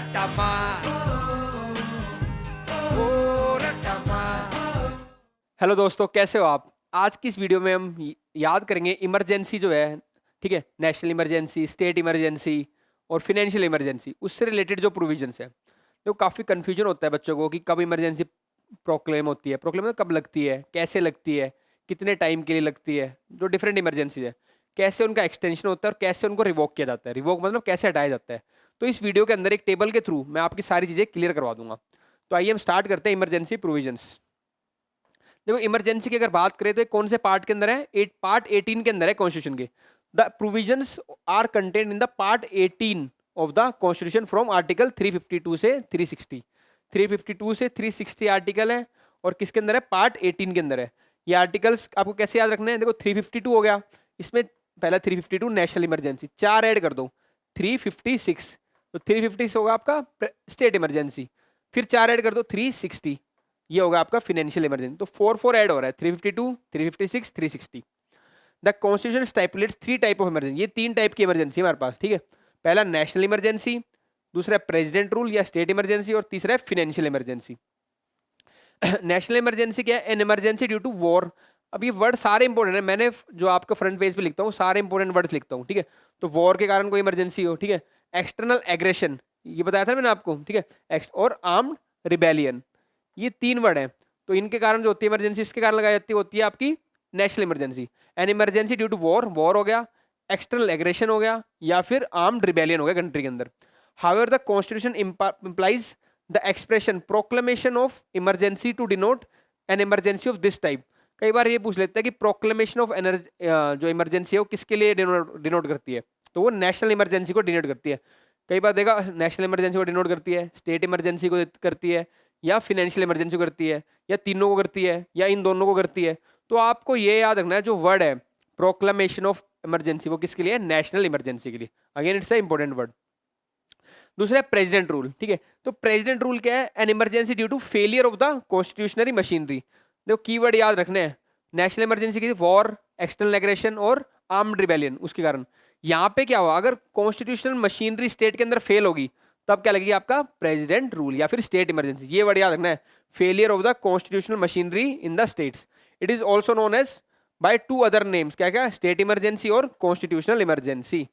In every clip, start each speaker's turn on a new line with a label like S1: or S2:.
S1: रटमा ओ रटमा।
S2: Hello दोस्तों, कैसे हो आप। आज की इस वीडियो में हम याद करेंगे इमरजेंसी जो है, ठीक है, नेशनल इमरजेंसी, स्टेट इमरजेंसी और फिनेंशियल इमरजेंसी, उससे रिलेटेड जो प्रोविजंस है। तो काफ़ी कन्फ्यूजन होता है बच्चों को कि कब इमरजेंसी प्रोक्लेम होती है, प्रोक्लेम मतलब कब लगती है, कैसे लगती है, कितने टाइम के लिए लगती है, जो डिफरेंट इमरजेंसी है, कैसे उनका एक्सटेंशन होता है और कैसे उनको रिवोक किया जाता है। रिवोक मतलब कैसे हटाया जाता है। तो इस वीडियो के अंदर एक टेबल के थ्रू मैं आपकी सारी चीज़ें क्लियर करवा दूंगा। तो आइए हम स्टार्ट करते हैं इमरजेंसी प्रोविजंस। देखो, इमरजेंसी की अगर बात करें तो ये कौन से पार्ट के अंदर है, पार्ट 18 के अंदर है कॉन्स्टिट्यूशन के। The provisions are content in the part 18 of the constitution from article 352 से 360। 352 से 360 आर्टिकल है और किसके अंदर है, पार्ट 18 के अंदर है। ये आर्टिकल्स आपको कैसे याद रखने हैं। देखो 352 हो गया, इसमें पहला 352 नेशनल इमरजेंसी, 4 ऐड कर दो 356, तो 356 होगा आपका स्टेट इमरजेंसी, फिर 4 ऐड कर दो 360, ये होगा आपका फाइनेंशियल इमरजेंसी। तो 4 ऐड हो रहा है, 352, 356, 360। The constitution stipulates 3 type of emergency, ये 3 टाइप की इमरजेंसी हमारे पास, ठीक है। पहला नेशनल इमरजेंसी, दूसरा प्रेसिडेंट रूल या स्टेट इमरजेंसी और तीसरा है फाइनेंशियल इमरजेंसी। नेशनल इमरजेंसी क्या है, an emergency due to war. अब ये वर्ड सारे इंपॉर्टेंट है, मैंने जो आपका फ्रंट पेज पे लिखता हूँ सारे इंपॉर्टेंट वर्ड्स लिखता हूँ, ठीक है। तो वॉर के कारण कोई इमरजेंसी हो, ठीक है। एक्सटर्नल एग्रेशन, ये बताया था मैंने आपको, ठीक है। और आर्म्ड रिबेलियन, ये 3 वर्ड हैं। तो इनके कारण जो होती है इमरजेंसी, इसके कारण लगाई जाती होती है आपकी national emergency. An emergency due to war, war हो गया, एक्सटर्नल एग्रेशन हो गया, या फिर आर्म्ड रिबेलियन हो गया कंट्री के अंदर। However the constitution implies the expression proclamation of emergency to denote an emergency of this type. कई बार ये पूछ लेते हैं कि प्रोक्लेमेशन ऑफ जो इमरजेंसी है वो किसके लिए डिनोट करती है, तो वो नेशनल इमरजेंसी को डिनोट करती है। कई बार देखा, नेशनल इमरजेंसी को डिनोट करती है, स्टेट इमरजेंसी को करती है, या फिनेंशियल इमरजेंसी को करती है, या तीनों को करती है, या इन दोनों को करती है। तो आपको ये याद रखना है, जो वर्ड है प्रोक्लेमेशन ऑफ इमरजेंसी, वो किसके लिए है, नेशनल इमरजेंसी के लिए। Again it's a important word. दूसरा है प्रेसिडेंट रूल, ठीक है। तो प्रेसिडेंट रूल क्या है, an emergency due to failure of the constitutionary machinery. देखो कीवर्ड याद रखने हैं, नेशनल इमरजेंसी की वॉर, एक्सटर्नल एग्रेशन और आर्म्ड रिबेलियन, उसके कारण। यहाँ पे क्या हुआ, अगर कॉन्स्टिट्यूशनल मशीनरी स्टेट के अंदर फेल होगी तब क्या लगेगी, आपका प्रेसिडेंट रूल या फिर स्टेट इमरजेंसी। ये वर्ड याद रखना है, failure of the constitutional machinery in the states. It is also known as by 2 other names, क्या क्या, स्टेट इमरजेंसी और कॉन्स्टिट्यूशनल इमरजेंसी,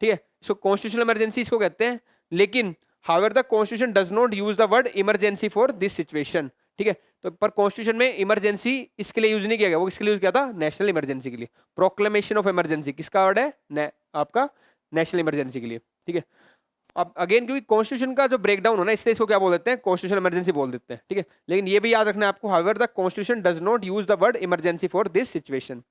S2: ठीक है। सो कॉन्स्टिट्यूशनल इमरजेंसी इसको कहते हैं, लेकिन however the constitution does not use the word emergency for this situation, ठीक है। तो पर कॉन्स्टिट्यूशन में इमरजेंसी इसके लिए यूज नहीं किया गया, वो किसके लिए यूज किया था, नेशनल इमरजेंसी के लिए। प्रोक्लेमेशन ऑफ इमरजेंसी किसका वर्ड है, आपका नेशनल इमरजेंसी के लिए, ठीक है। अब अगेन क्योंकि कॉन्स्टिट्यूशन का जो ब्रेकडाउन होना, इसलिए इसको क्या बोल देते हैं, कॉन्स्टिट्यूशन इमरजेंसी बोल देते हैं, ठीक है। लेकिन ये भी याद रखना है आपको, however the constitution does not use the word emergency for this situation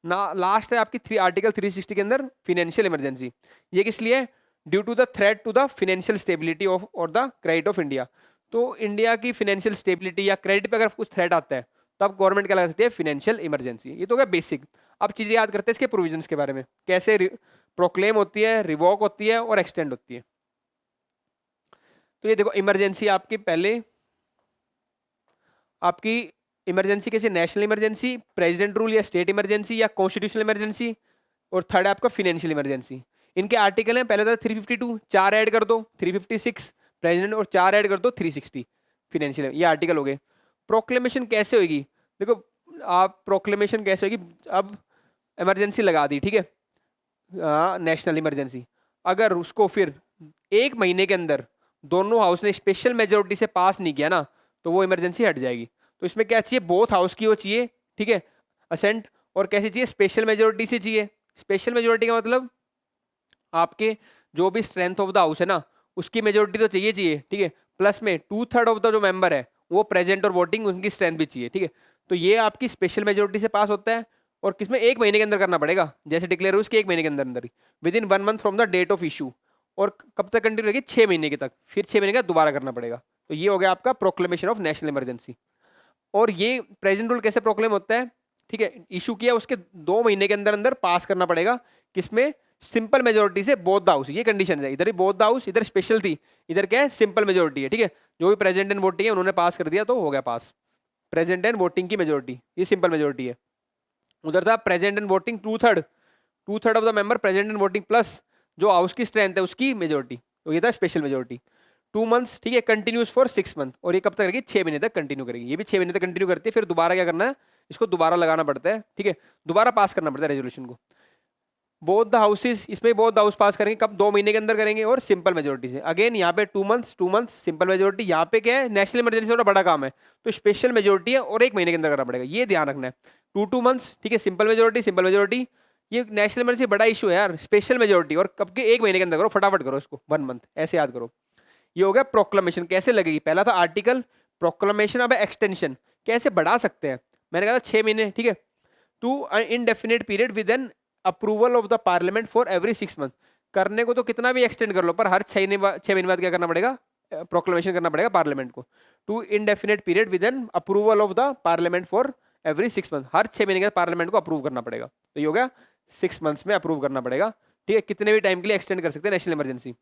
S2: ना। लास्ट है आपकी आर्टिकल 360 के अंदर फिनेंशियल इमरजेंसी। ये किस लिए, due to the threat to the financial stability of और द क्रेडिट ऑफ इंडिया। तो इंडिया की फिनेंशियल स्टेबिलिटी या क्रेडिट पे अगर कुछ थ्रेट आता है तब गवर्नमेंट क्या लगा सकती है, फिनेंशियल इमरजेंसी। ये तो क्या बेसिक। अब चीजें याद करते हैं इसके प्रोविजंस के बारे में, कैसे प्रोक्लेम होती है, रिवोक होती है और एक्सटेंड होती है। तो ये देखो इमरजेंसी आपकी पहले, आपकी इमरजेंसी कैसे, नेशनल इमरजेंसी, प्रेसिडेंट रूल या स्टेट इमरजेंसी या कॉन्स्टिट्यूशनल इमरजेंसी, और थर्ड है आपका फिनेंशियल इमरजेंसी। इनके आर्टिकल हैं, पहले था 352, 4 ऐड कर दो 356 प्रेसिडेंट, और 4 ऐड कर दो 360 फिनेंशियल, ये आर्टिकल हो गए। प्रोक्लेमेशन कैसे होगी, देखो आप प्रोक्लेमेशन कैसे होगी, अब इमरजेंसी लगा दी, ठीक है, नेशनल इमरजेंसी, अगर उसको फिर 1 महीने के अंदर दोनों हाउस ने स्पेशल मेजोरिटी से पास नहीं किया ना, तो वो इमरजेंसी हट जाएगी। तो इसमें क्या चाहिए, बोथ हाउस की वो चाहिए, ठीक है, असेंट, और कैसी चाहिए, स्पेशल मेजोरिटी से चाहिए। स्पेशल मेजोरिटी का मतलब आपके जो भी स्ट्रेंथ ऑफ द हाउस है ना, उसकी मेजोरिटी तो चाहिए चाहिए, ठीक है, प्लस में 2/3 ऑफ द जो मेंबर है वो प्रेजेंट और वोटिंग, उनकी स्ट्रेंथ भी चाहिए, ठीक है। तो ये आपकी स्पेशल मेजोरिटी से पास होता है, और किसमें 1 महीने के अंदर करना पड़ेगा, जैसे डिक्लेयर हुई उसके 1 महीने के अंदर अंदर ही, within 1 month from the date of issue. और कब तक कंटिन्यू रहेगी, 6 महीने के तक, फिर 6 महीने का दोबारा करना पड़ेगा। तो ये हो गया आपका प्रोक्लेमेशन ऑफ नेशनल इमरजेंसी। और ये प्रेजेंट रूल कैसे प्रोक्लेम होता है, ठीक है, इशू किया उसके 2 महीने के अंदर अंदर पास करना पड़ेगा, किसमें, सिंपल मेजोरिटी से बोथ द हाउस, ये कंडीशन है। इधर ही बोथ द हाउस, इधर स्पेशल थी, इधर क्या है, सिंपल मेजोरिटी है, ठीक है। जो भी प्रेजेंट एंड वोटिंग है उन्होंने पास कर दिया तो हो गया पास, प्रेजेंट एंड वोटिंग की मेजोरिटी, ये सिंपल मेजोरिटी है। उधर था present and voting 2/3 of the member present and voting plus जो हाउस की स्ट्रेंथ है उसकी मेजोरिटी, तो ये था स्पेशल मेजोरिटी। 2 मंथ्स, ठीक है, कंटिन्यूस फॉर 6 मंथ, और ये कब तक करेगी, 6 महीने तक कंटिन्यू करेगी। ये भी 6 महीने तक कंटिन्यू करती है, फिर दोबारा क्या करना है, इसको दोबारा लगाना पड़ता है, ठीक है, दोबारा पास करना पड़ता है रेजोल्यूशन को। बोथ द हाउसेज, इसमें बोथ द हाउस पास करेंगे कब, 2 महीने के अंदर करेंगे, और सिंपल मेजोरिटी से। अगेन यहाँ पे 2 मंथ्स सिंपल मेजोरिटी, यहाँ पे क्या है, नेशनल इमरजेंसी थोड़ा बड़ा काम है, तो स्पेशल मेजोरिटी है और 1 महीने के अंदर करना पड़ेगा, ये ध्यान रखना है। 2 मंथ्स, ठीक है, सिंपल मेजोरिटी, ये नेशनल इमरजेंसी बड़ा इशू है यार, स्पेशल मेजोरिटी, और कब के, 1 महीने के अंदर करो, फटाफट करो इसको, 1 मंथ, ऐसे याद करो। ये हो गया प्रोक्लेमेशन, कैसे लगेगी, पहला था आर्टिकल, प्रोक्लेमेशन, अब एक्सटेंशन, कैसे बढ़ा सकते हैं, मैंने कहा था 6 महीने, ठीक है, to indefinite period with an approval of the parliament for every 6 month. करने को तो कितना भी एक्सटेंड कर लो, पर हर 6 महीने बाद क्या करना पड़ेगा, प्रोक्लेमेशन करना पड़ेगा पार्लियामेंट को। To indefinite period with an approval of the parliament for every 6 month, हर 6 महीने के बाद पार्लियामेंट को अप्रूव करना पड़ेगा, तो ये हो गया 6 मंथ्स में अप्रूव करना पड़ेगा, ठीक है, कितने भी टाइम के लिए एक्सटेंड कर सकते हैं national emergency.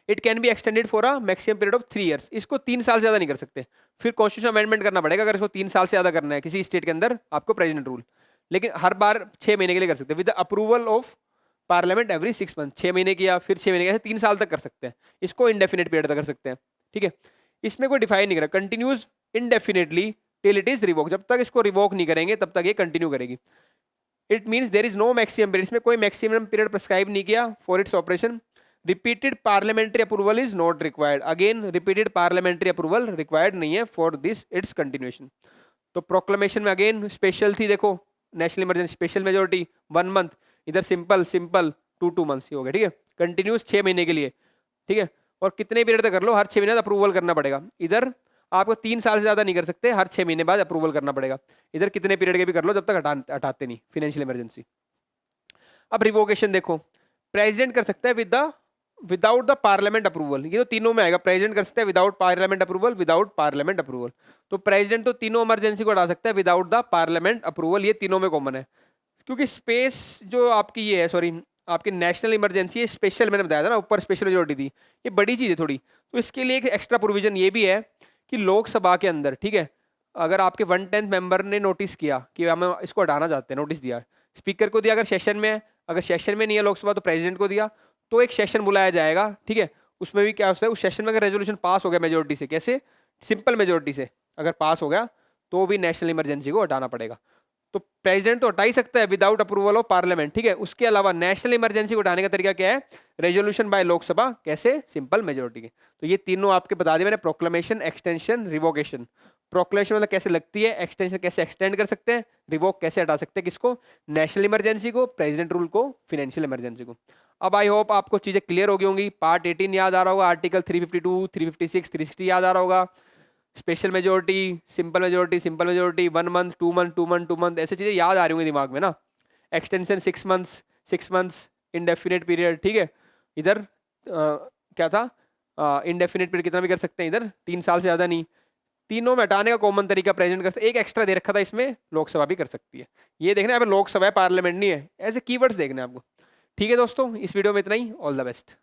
S2: It can be extended for a maximum period of 3 years, इसको 3 साल से ज़्यादा नहीं कर सकते, फिर कॉन्स्टिट्यूशन अमेंडमेंट करना पड़ेगा अगर इसको 3 साल से ज़्यादा करना है किसी स्टेट के अंदर आपको प्रेसिडेंट रूल, लेकिन हर बार 6 महीने के लिए कर सकते हैं with approval of parliament every 6 month, 6 महीने किया फिर 6 महीने के, 3 साल तक कर सकते हैं, इसको इंडेफिनेट पीरियड तक कर सकते हैं, ठीक है। इसमें कोई डिफाइन नहीं करा, continues indefinitely till it is revoke, जब तक इसको रिवोक नहीं करेंगे तब तक ये कंटिन्यू करेगी। It means there is no maximum period, इसमें कोई मैक्सिमम पीरियड प्रिस्क्राइब नहीं किया for its operation. Repeated parliamentary approval is not required, again repeated parliamentary approval required नहीं है फॉर दिस इट्स कंटिन्यूएशन। तो प्रोक्लेमेशन में अगेन स्पेशल थी, देखो national emergency special majority 1 month, इधर सिंपल 2 मंथ्स ही हो गए, ठीक है, कंटिन्यूस 6 महीने के लिए, ठीक है, और कितने पीरियड तक कर लो, हर 6 महीने बाद अप्रूवल करना पड़ेगा। इधर आपको 3 साल से ज़्यादा नहीं कर सकते, हर 6 महीने बाद अप्रूवल करना पड़ेगा। इधर कितने पीरियड के भी कर लो, जब तक हटाते नहीं फाइनेंशियल इमरजेंसी। अब रिवोकेशन देखो, प्रेसिडेंट कर सकता है विदाउट द पार्लियामेंट अप्रूवल, ये तो तीनों में आएगा, प्रेसिडेंट कर सकता है without parliament approval, without parliament approval. तो प्रेसिडेंट तो तीनों इमरजेंसी को हटा सकता है विदाउट द पार्लियामेंट अप्रूवल, ये तीनों में कॉमन है, क्योंकि स्पेस जो आपकी ये है, सॉरी आपकी नेशनल इमरजेंसी है, स्पेशल मैंने बताया था ना ऊपर, स्पेशल मेजोरिटी थी, ये बड़ी चीज़ है थोड़ी, तो इसके लिए एक एक्स्ट्रा प्रोविजन ये भी है कि लोकसभा के अंदर, ठीक है, अगर आपके 1/10 मेंबर ने नोटिस किया कि हम इसको हटाना चाहते हैं, नोटिस दिया, स्पीकर को दिया अगर सेशन में है, अगर सेशन में नहीं है लोकसभा तो प्रेसिडेंट को दिया, तो एक सेशन बुलाया जाएगा, ठीक है, उसमें भी क्या होता है, उस सेशन में अगर रेजोल्यूशन पास हो गया मेजोरिटी से, कैसे, सिंपल मेजोरिटी से अगर पास हो गया तो भी नेशनल इमरजेंसी को हटाना पड़ेगा। तो प्रेसिडेंट तो हटा ही सकता है विदाउट अप्रूवल ऑफ पार्लियामेंट, ठीक है, उसके अलावा नेशनल इमरजेंसी को हटाने का तरीका क्या है, रेजोल्यूशन बाय लोकसभा, कैसे, सिंपल मेजोरिटी के। तो ये तीनों आपके बता दिए मैंने, प्रोक्लेमेशन, एक्सटेंशन, रिवोकेशन। प्रोक्लेमेशन मतलब कैसे लगती है, एक्सटेंशन कैसे एक्सटेंड कर सकते हैं, रिवोक कैसे हटा सकते हैं, किसको, नेशनल इमरजेंसी को, प्रेसिडेंट रूल को, फाइनेंशियल इमरजेंसी को। अब आई होप आपको चीज़ें क्लियर हो गई होंगी, पार्ट 18 याद आ रहा होगा, आर्टिकल 352, 356, 360 याद आ रहा होगा, special majority, simple majority, 1 month, 2 month, ऐसे चीज़ें याद आ रही होंगी दिमाग में ना। एक्सटेंशन 6 मंथ्स, इंडेफिनेट पीरियड, ठीक है, इधर क्या था, इंडेफिनेट पीरियड कितना भी कर सकते हैं, इधर 3 साल से ज़्यादा नहीं। तीनों में हटाने का कॉमन तरीका प्रेजेंट कर सकते, एक एक्स्ट्रा दे रखा था इसमें, लोकसभा भी कर सकती है। ये देखना है, अब लोकसभा है पार्लियामेंट नहीं है, ऐसे कीवर्ड्स देखना है आपको। ठीक है दोस्तों, इस वीडियो में इतना ही, ऑल द बेस्ट।